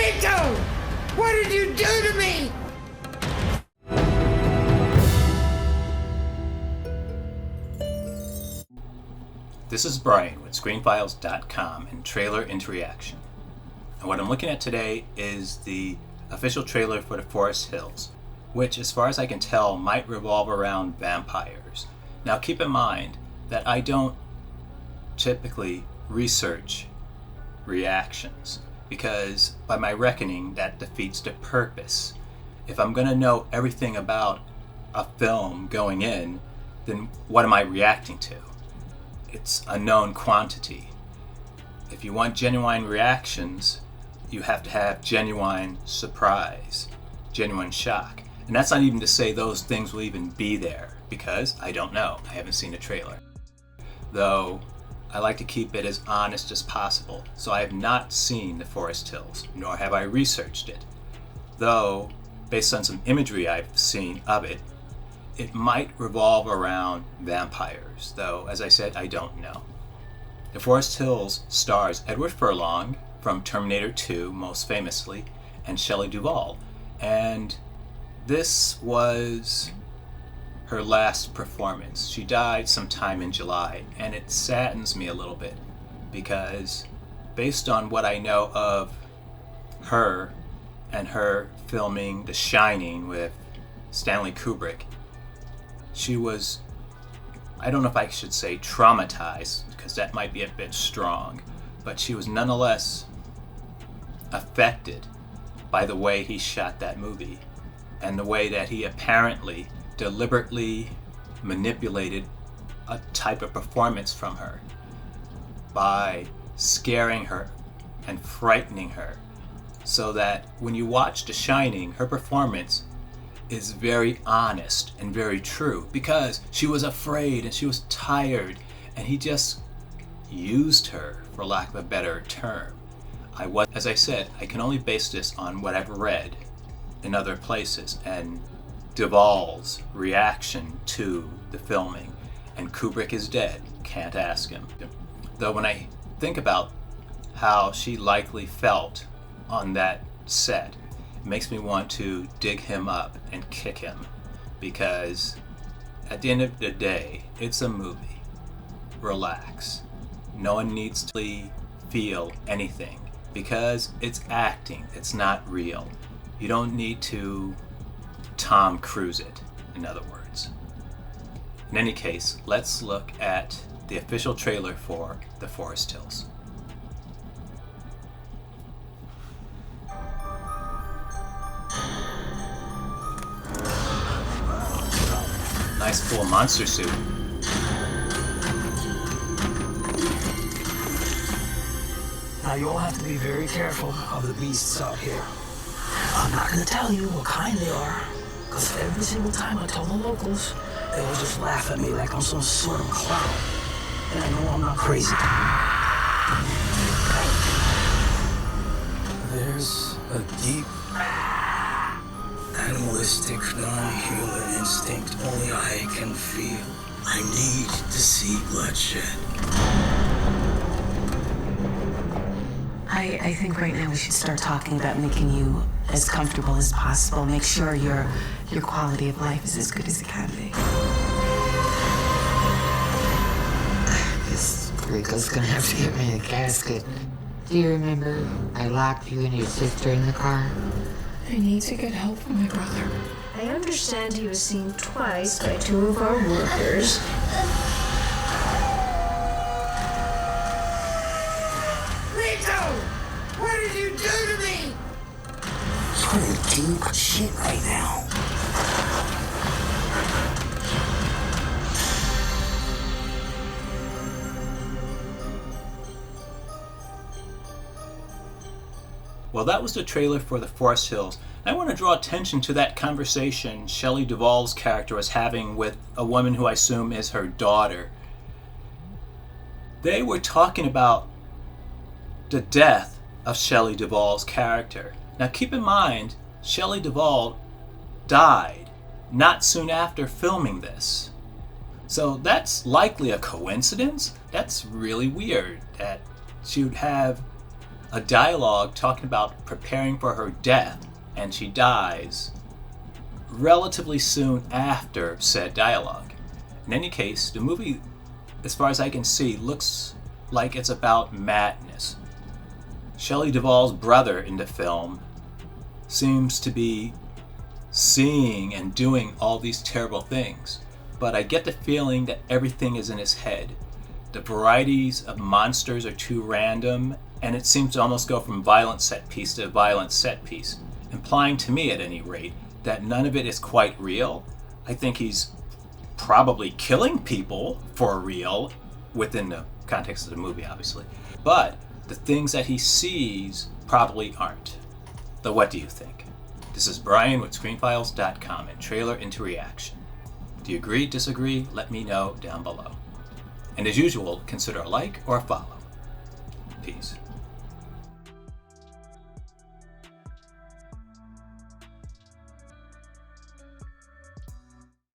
Rico! What did you do to me? This is Brian with ScreenFiles.com and Trailer into Reaction. And what I'm looking at today is the official trailer for The Forest Hills, which, as far as I can tell, might revolve around vampires. Now keep in mind that I don't typically research reactions, because by my reckoning that defeats the purpose. If I'm going to know everything about a film going in, then what am I reacting to? It's a known quantity. If you want genuine reactions, you have to have genuine surprise, genuine shock. And that's not even to say those things will even be there, because I don't know. I haven't seen a trailer. Though I like to keep it as honest as possible, so I have not seen The Forest Hills, nor have I researched it. Though, based on some imagery I've seen of it, it might revolve around vampires, though, as I said, I don't know. The Forest Hills stars Edward Furlong from Terminator 2, most famously, and Shelley Duvall. And this was her last performance. She died sometime in July, and it saddens me a little bit, because based on what I know of her and her filming The Shining with Stanley Kubrick, she was, I don't know if I should say traumatized, because that might be a bit strong, but she was nonetheless affected by the way he shot that movie and the way that he apparently deliberately manipulated a type of performance from her by scaring her and frightening her, so that when you watch The Shining, her performance is very honest and very true, because she was afraid and she was tired, and he just used her, for lack of a better term. As I said, I can only base this on what I've read in other places and Duvall's reaction to the filming. And Kubrick is dead, can't ask him. Though when I think about how she likely felt on that set, it makes me want to dig him up and kick him, because at the end of the day, it's a movie. Relax. No one needs to feel anything, because it's acting, it's not real. You don't need to Tom Cruise it, in other words. In any case, let's look at the official trailer for The Forest Hills. Nice full monster suit. Now you'll have to be very careful of the beasts out here. I'm not gonna tell you what kind they are, because every single time I tell the locals, they'll just laugh at me like I'm some sort of clown. And I know I'm not crazy. There's a deep, animalistic, non-human instinct only I can feel. I need to see bloodshed. I think right now we should start talking about making you as comfortable as possible. Make sure your quality of life is as good as it can be. This Rico's gonna have to get me in a casket. Do you remember I locked you and your sister in the car? I need to get help from my brother. I understand he was seen twice by two of our workers. Rico! What did you do to me? You're in deep shit right now. Well, that was the trailer for The Forest Hills. I want to draw attention to that conversation Shelley Duvall's character was having with a woman who I assume is her daughter. They were talking about the death of Shelley Duvall's character. Now keep in mind, Shelley Duvall died not soon after filming this. So that's likely a coincidence. That's really weird that she would have a dialogue talking about preparing for her death, and she dies relatively soon after said dialogue. In any case, the movie, as far as I can see, looks like it's about madness. Shelley Duvall's brother in the film seems to be seeing and doing all these terrible things, but I get the feeling that everything is in his head. The varieties of monsters are too random, and it seems to almost go from violent set piece to violent set piece, implying to me, at any rate, that none of it is quite real. I think he's probably killing people for real, within the context of the movie, obviously, but the things that he sees probably aren't. So what do you think? This is Brian with ScreenFiles.com and Trailer into Reaction. Do you agree, disagree? Let me know down below. And as usual, consider a like or a follow. Peace.